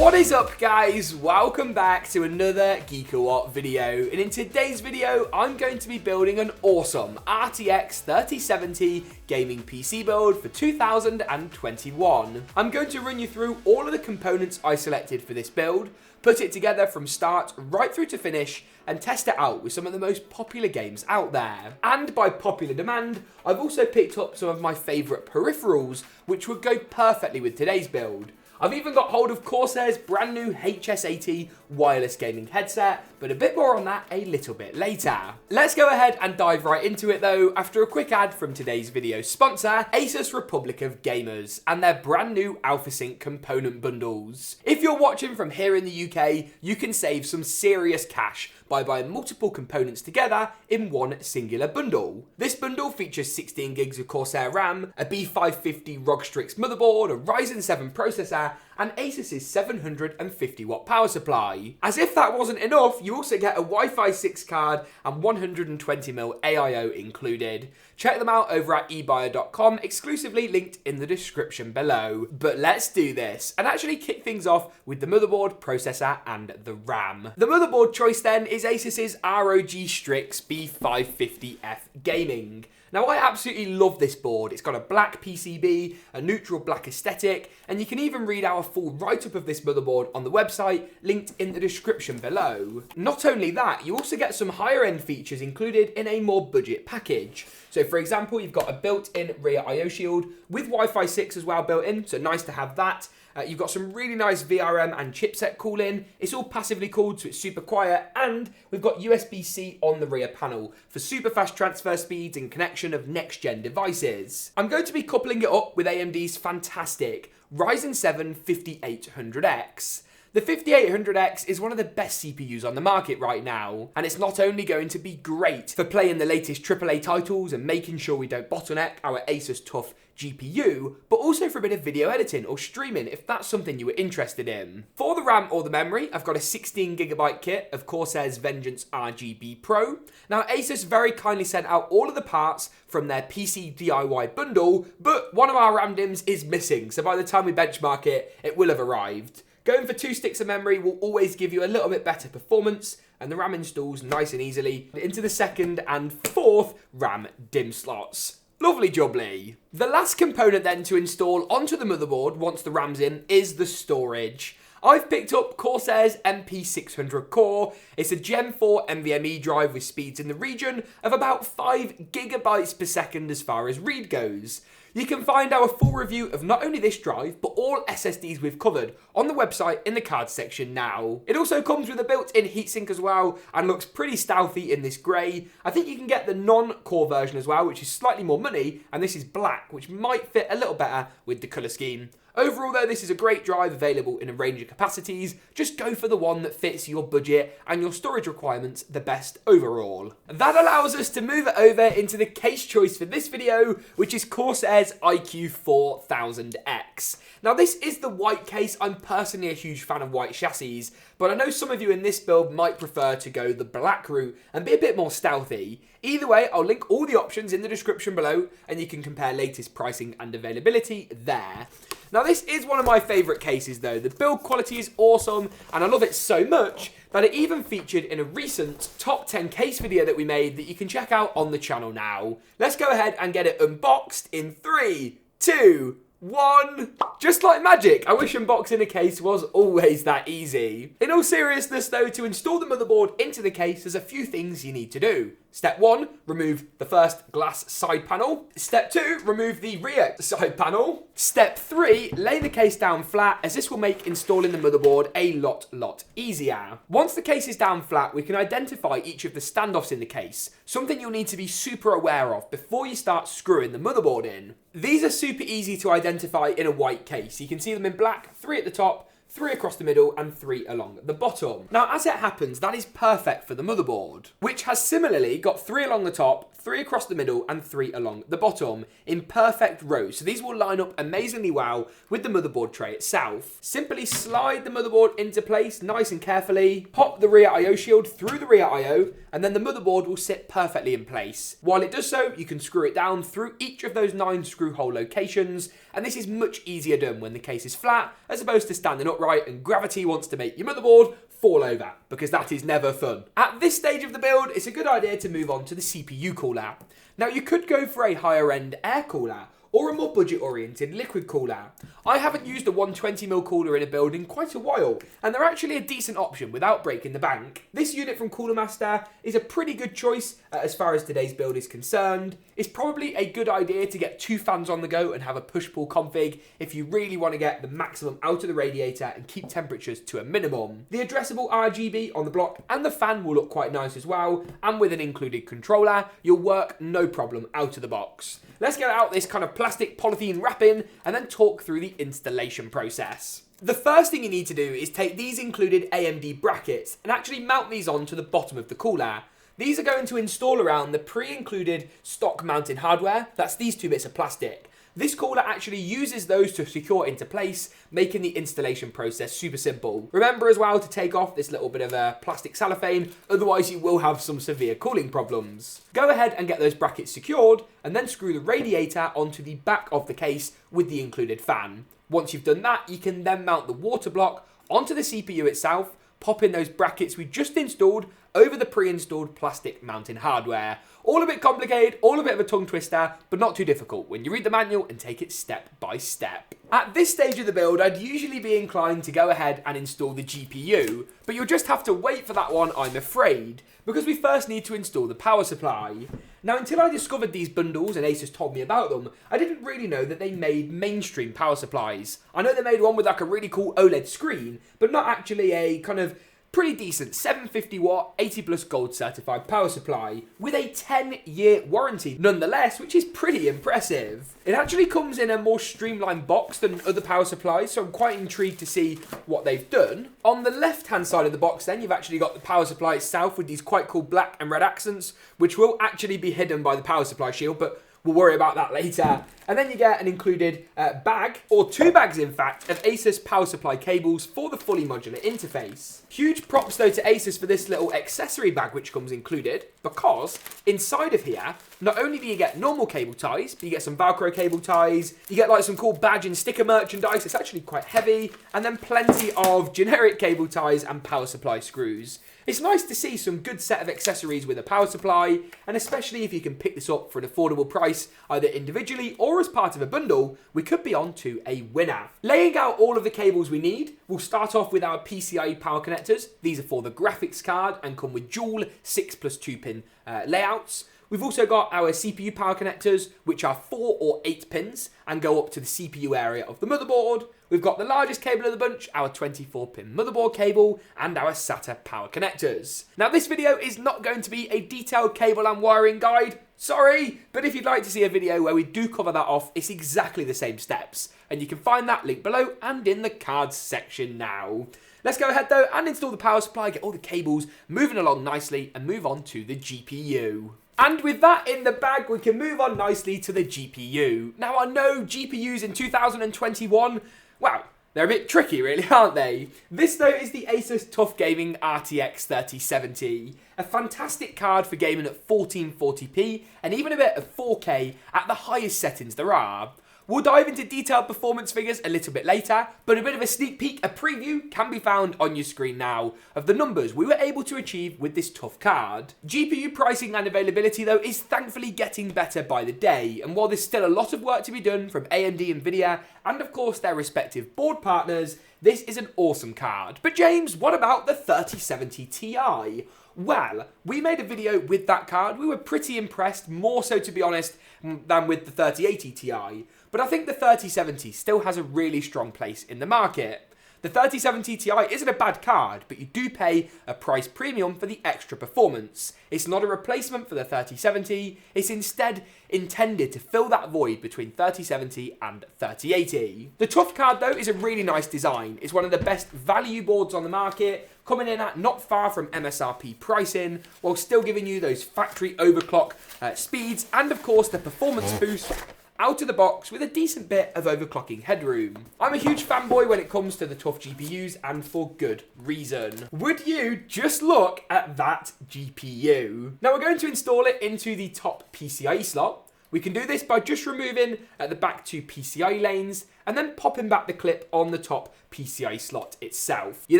What is up, guys? Welcome back to another GeekaWhat video, and in today's video I'm going to be building an awesome RTX 3070 gaming PC build for 2021. I'm going to run you through all of the components I selected for this build, put it together from start right through to finish, and test it out with some of the most popular games out there. And by popular demand, I've also picked up some of my favourite peripherals, which would go perfectly with today's build. I've even got hold of Corsair's brand new HS80 wireless gaming headset, but a bit more on that a little bit later. Let's go ahead and dive right into it though, after a quick ad from today's video sponsor, Asus Republic of Gamers, and their brand new AlphaSync component bundles. If you're watching from here in the UK, you can save some serious cash by buying multiple components together in one singular bundle. This bundle features 16 gigs of Corsair RAM, a B550 ROG Strix motherboard, a Ryzen 7 processor, and Asus's 750 watt power supply. As if that wasn't enough, you also get a Wi-Fi 6 card and 120mm AIO included. Check them out over at Ebuyer.com, exclusively linked in the description below. But let's do this and actually kick things off with the motherboard, processor, and the RAM. The motherboard choice then is Asus's ROG Strix B550F Gaming. Now, I absolutely love this board. It's got a black PCB, a neutral black aesthetic, and you can even read our full write-up of this motherboard on the website, linked in the description below. Not only that, you also get some higher-end features included in a more budget package. So, for example, you've got a built-in rear I/O shield with Wi-Fi 6 as well built in, so nice to have that. You've got some really nice VRM and chipset cooling. It's all passively cooled, so it's super quiet. And we've got USB-C on the rear panel for super fast transfer speeds and connection of next-gen devices. I'm going to be coupling it up with AMD's fantastic Ryzen 7 5800X. The 5800X is one of the best CPUs on the market right now, and it's not only going to be great for playing the latest AAA titles and making sure we don't bottleneck our Asus TUF GPU, but also for a bit of video editing or streaming if that's something you were interested in. For the RAM or the memory, I've got a 16GB kit of Corsair's Vengeance RGB Pro. Now, Asus very kindly sent out all of the parts from their PC DIY bundle, but one of our RAM DIMMs is missing, so by the time we benchmark it, it will have arrived. Going for 2 sticks of memory will always give you a little bit better performance, and the RAM installs nice and easily into the 2nd and 4th RAM DIMM slots. Lovely jubbly. The last component then to install onto the motherboard once the RAM's in is the storage. I've picked up Corsair's MP600 core. It's a Gen 4 NVMe drive with speeds in the region of about 5GB per second as far as read goes. You can find our full review of not only this drive, but all SSDs we've covered on the website in the cards section now. It also comes with a built-in heatsink as well, and looks pretty stealthy in this grey. I think you can get the non-core version as well, which is slightly more money, and this is black, which might fit a little better with the colour scheme. Overall though, this is a great drive available in a range of capacities. Just go for the one that fits your budget and your storage requirements the best overall. That allows us to move it over into the case choice for this video, which is Corsair's iQ4000X. Now, this is the white case. I'm personally a huge fan of white chassis, but I know some of you in this build might prefer to go the black route and be a bit more stealthy. Either way, I'll link all the options in the description below, and you can compare latest pricing and availability there. Now, this is one of my favourite cases though. The build quality is awesome, and I love it so much that it even featured in a recent top 10 case video that we made that you can check out on the channel now. Let's go ahead and get it unboxed in 3, 2, 1. Just like magic. I wish unboxing a case was always that easy. In all seriousness though, to install the motherboard into the case, there's a few things you need to do. Step 1, remove the first glass side panel. Step 2, remove the rear side panel. Step 3, lay the case down flat, as this will make installing the motherboard a lot easier. Once the case is down flat, we can identify each of the standoffs in the case, something you'll need to be super aware of before you start screwing the motherboard in. These are super easy to identify in a white case. You can see them in black, 3 at the top, 3 across the middle, and 3 along the bottom. Now, as it happens, that is perfect for the motherboard, which has similarly got 3 along the top, 3 across the middle, and 3 along the bottom in perfect rows. So these will line up amazingly well with the motherboard tray itself. Simply slide the motherboard into place nice and carefully, pop the rear I/O shield through the rear I/O, and then the motherboard will sit perfectly in place. While it does so, you can screw it down through each of those 9 screw hole locations, and this is much easier done when the case is flat, as opposed to standing upright right and gravity wants to make your motherboard fall over, because that is never fun. At this stage of the build, it's a good idea to move on to the CPU cooler. Now you could go for a higher end air cooler, or a more budget-oriented liquid cooler. I haven't used a 120mm cooler in a build in quite a while, and they're actually a decent option without breaking the bank. This unit from Cooler Master is a pretty good choice as far as today's build is concerned. It's probably a good idea to get 2 fans on the go and have a push-pull config if you really want to get the maximum out of the radiator and keep temperatures to a minimum. The addressable RGB on the block and the fan will look quite nice as well, and with an included controller, you'll work no problem out of the box. Let's get out this kind of plastic polythene wrapping and then talk through the installation process. The first thing you need to do is take these included AMD brackets and actually mount these onto the bottom of the cooler. These are going to install around the pre-included stock mounting hardware. That's these 2 bits of plastic. This cooler actually uses those to secure into place, making the installation process super simple. Remember as well to take off this little bit of a plastic cellophane, otherwise you will have some severe cooling problems. Go ahead and get those brackets secured, and then screw the radiator onto the back of the case with the included fan. Once you've done that, you can then mount the water block onto the CPU itself, pop in those brackets we just installed over the pre-installed plastic mounting hardware. All a bit complicated, all a bit of a tongue twister, but not too difficult when you read the manual and take it step by step. At this stage of the build, I'd usually be inclined to go ahead and install the GPU, but you'll just have to wait for that one, I'm afraid, because we first need to install the power supply. Now, until I discovered these bundles and Asus told me about them, I didn't really know that they made mainstream power supplies. I know they made one with like a really cool OLED screen, but not actually a kind of pretty decent 750 watt, 80 plus gold certified power supply with a 10-year warranty nonetheless, which is pretty impressive. It actually comes in a more streamlined box than other power supplies, so I'm quite intrigued to see what they've done. On the left hand side of the box then, you've actually got the power supply itself with these quite cool black and red accents, which will actually be hidden by the power supply shield, but we'll worry about that later. And then you get an included bag, or 2 bags in fact, of Asus power supply cables for the fully modular interface. Huge props though to Asus for this little accessory bag which comes included, because inside of here, not only do you get normal cable ties, but you get some Velcro cable ties, you get like some cool badge and sticker merchandise, it's actually quite heavy, and then plenty of generic cable ties and power supply screws. It's nice to see some good set of accessories with a power supply, and especially if you can pick this up for an affordable price, either individually or as part of a bundle, we could be on to a winner. Laying out all of the cables we need, we'll start off with our PCIe power connectors. These are for the graphics card and come with dual 6+2 pin layouts. We've also got our CPU power connectors, which are 4 or 8 pins and go up to the CPU area of the motherboard. We've got the largest cable of the bunch, our 24-pin motherboard cable, and our SATA power connectors. Now, this video is not going to be a detailed cable and wiring guide, sorry, but if you'd like to see a video where we do cover that off, it's exactly the same steps, and you can find that link below and in the cards section now. Let's go ahead though and install the power supply, get all the cables moving along nicely, and move on to the GPU. And with that in the bag, we can move on nicely to the GPU. Now, I know GPUs in 2021, wow, they're a bit tricky really, aren't they? This though is the Asus TUF Gaming RTX 3070. A fantastic card for gaming at 1440p and even a bit of 4K at the highest settings there are. We'll dive into detailed performance figures a little bit later, but a bit of a sneak peek, a preview, can be found on your screen now of the numbers we were able to achieve with this TUF card. GPU pricing and availability though is thankfully getting better by the day, and while there's still a lot of work to be done from AMD, Nvidia, and of course their respective board partners, this is an awesome card. But James, what about the 3070 Ti? Well, we made a video with that card. We were pretty impressed, more so to be honest, than with the 3080 Ti. But I think the 3070 still has a really strong place in the market. The 3070 Ti isn't a bad card, but you do pay a price premium for the extra performance. It's not a replacement for the 3070, it's instead intended to fill that void between 3070 and 3080. The TUF card though is a really nice design. It's one of the best value boards on the market, coming in at not far from MSRP pricing, while still giving you those factory overclock speeds and of course the performance boost out of the box with a decent bit of overclocking headroom. I'm a huge fanboy when it comes to the TUF GPUs, and for good reason. Would you just look at that GPU? Now we're going to install it into the top PCIe slot. We can do this by just removing the back two PCI lanes and then popping back the clip on the top PCI slot itself. You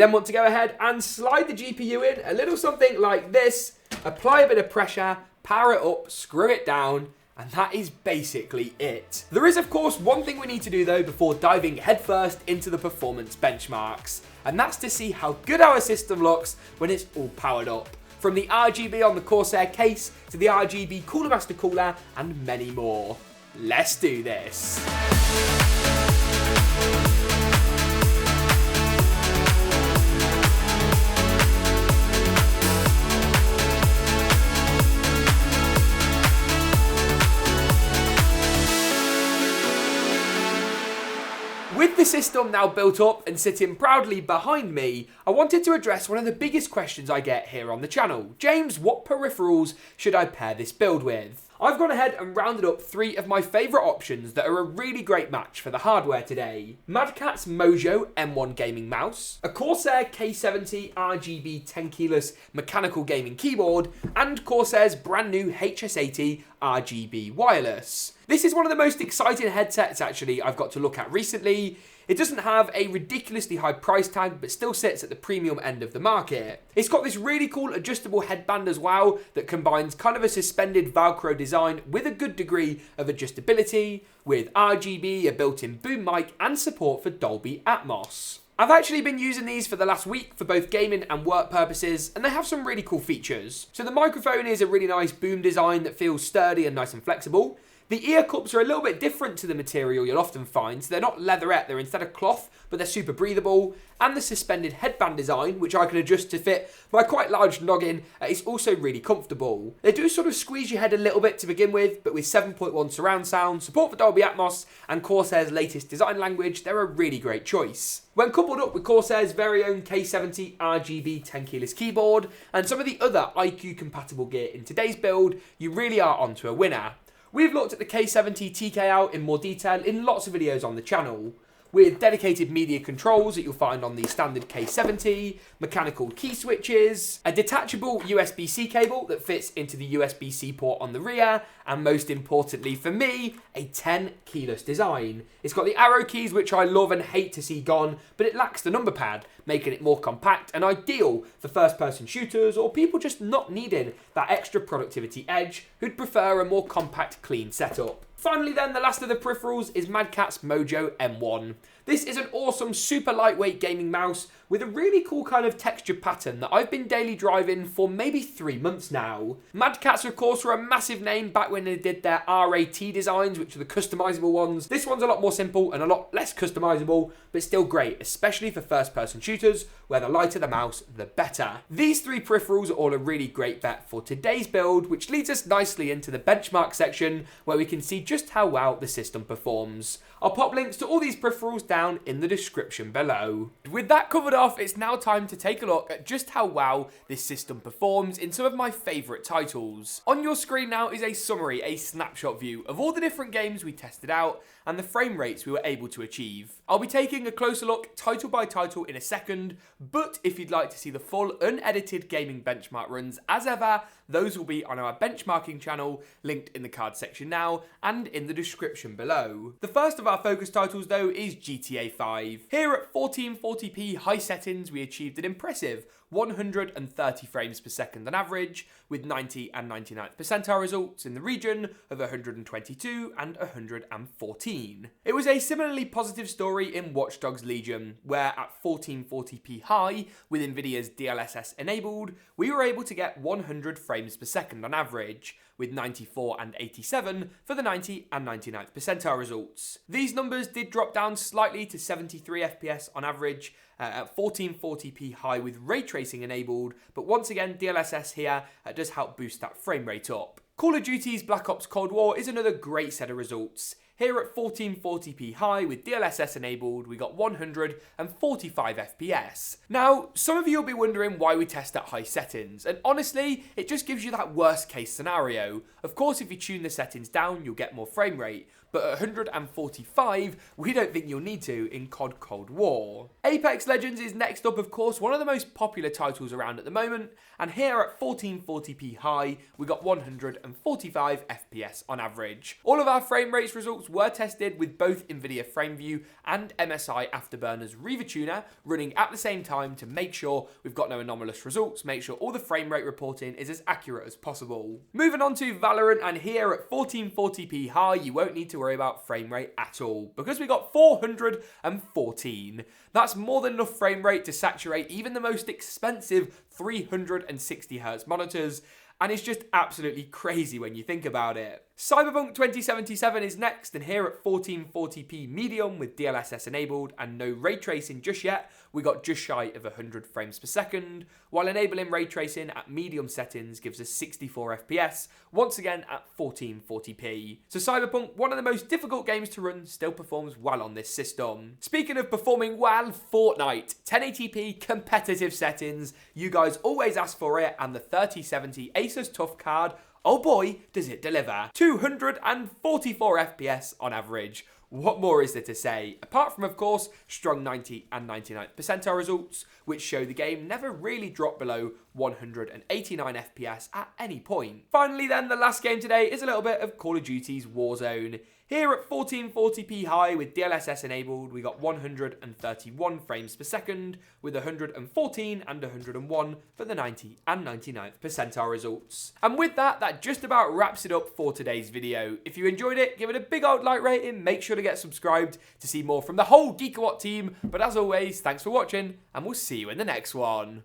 then want to go ahead and slide the GPU in a little something like this, apply a bit of pressure, power it up, screw it down, and that is basically it. There is, of course, one thing we need to do though before diving headfirst into the performance benchmarks, and that's to see how good our system looks when it's all powered up. From the RGB on the Corsair case to the RGB Cooler Master cooler and many more. Let's do this. With the system now built up and sitting proudly behind me, I wanted to address one of the biggest questions I get here on the channel. James, what peripherals should I pair this build with? I've gone ahead and rounded up 3 of my favourite options that are a really great match for the hardware today. Mad Catz Mojo M1 gaming mouse, a Corsair K70 RGB 10 keyless mechanical gaming keyboard, and Corsair's brand new HS80 RGB wireless. This is one of the most exciting headsets actually I've got to look at recently. It doesn't have a ridiculously high price tag, but still sits at the premium end of the market. It's got this really cool adjustable headband as well that combines kind of a suspended Velcro design with a good degree of adjustability, with RGB, a built-in boom mic, and support for Dolby Atmos. I've actually been using these for the last week for both gaming and work purposes, and they have some really cool features. So the microphone is a really nice boom design that feels sturdy and nice and flexible. The ear cups are a little bit different to the material you'll often find, so they're not leatherette, they're instead of cloth, but they're super breathable. And the suspended headband design, which I can adjust to fit my quite large noggin, is also really comfortable. They do sort of squeeze your head a little bit to begin with, but with 7.1 surround sound, support for Dolby Atmos, and Corsair's latest design language, they're a really great choice. When coupled up with Corsair's very own K70 RGB 10 keyless keyboard, and some of the other iQOO compatible gear in today's build, you really are onto a winner. We've looked at the K70 TK out in more detail in lots of videos on the channel, with dedicated media controls that you'll find on the standard K70, mechanical key switches, a detachable USB-C cable that fits into the USB-C port on the rear, and most importantly for me, a 10 keyless design. It's got the arrow keys, which I love and hate to see gone, but it lacks the number pad, making it more compact and ideal for first-person shooters or people just not needing that extra productivity edge who'd prefer a more compact, clean setup. Finally then, the last of the peripherals is Mad Catz Mojo M1. This is an awesome, super lightweight gaming mouse with a really cool kind of texture pattern that I've been daily driving for maybe 3 months now. Mad Catz, of course, were a massive name back when they did their RAT designs, which are the customizable ones. This one's a lot more simple and a lot less customizable, but still great, especially for first-person shooters, where the lighter the mouse, the better. These 3 peripherals are all a really great bet for today's build, which leads us nicely into the benchmark section, where we can see just how well the system performs. I'll pop links to all these peripherals down in the description below. With that covered off, it's now time to take a look at just how well this system performs in some of my favourite titles. On your screen now is a summary, a snapshot view of all the different games we tested out and the frame rates we were able to achieve. I'll be taking a closer look title by title in a second, but if you'd like to see the full unedited gaming benchmark runs as ever, those will be on our benchmarking channel, linked in the card section now and in the description below. The first of our focus titles though is GTA 5. Here at 1440p high settings we achieved an impressive 130 frames per second on average, with 90 and 99th percentile results in the region of 122 and 114. It was a similarly positive story in Watch Dogs Legion, where at 1440p high, with Nvidia's DLSS enabled, we were able to get 100 frames per second on average, with 94 and 87 for the 90 and 99th percentile results. These numbers did drop down slightly to 73 FPS on average at 1440p high with ray tracing enabled, but once again DLSS here does help boost that frame rate up. Call of Duty's Black Ops Cold War is another great set of results. Here at 1440p high with DLSS enabled, we got 145 FPS. Now, some of you will be wondering why we test at high settings, and honestly, it just gives you that worst case scenario. Of course, if you tune the settings down, you'll get more frame rate, but at 145, we don't think you'll need to in COD Cold War. Apex Legends is next up, of course, one of the most popular titles around at the moment, and here at 1440p high, we got 145 FPS on average. All of our frame rates results were tested with both NVIDIA FrameView and MSI Afterburner's Riva Tuner running at the same time to make sure we've got no anomalous results, make sure all the frame rate reporting is as accurate as possible. Moving on to Valorant, and here at 1440p high, you won't need to worry about frame rate at all, because we got 414. That's more than enough frame rate to saturate even the most expensive 360Hz monitors, and it's just absolutely crazy when you think about it. Cyberpunk 2077 is next, and here at 1440p medium with DLSS enabled and no ray tracing just yet, we got just shy of 100 frames per second, while enabling ray tracing at medium settings gives us 64 FPS, once again at 1440p. So Cyberpunk, one of the most difficult games to run, still performs well on this system. Speaking of performing well, Fortnite, 1080p competitive settings, you guys always ask for it, and the 3070 Asus TUF card, oh boy, does it deliver. 244 FPS on average. What more is there to say? Apart from, of course, strong 90 and 99th percentile results, which show the game never really dropped below 189 FPS at any point. Finally then, the last game today is a little bit of Call of Duty's Warzone. Here at 1440p high with DLSS enabled, we got 131 frames per second with 114 and 101 for the 90 and 99th percentile results. And with that, that just about wraps it up for today's video. If you enjoyed it, give it a big old like rating, make sure to get subscribed to see more from the whole GeekaWhat team. But as always, thanks for watching, and we'll see you in the next one.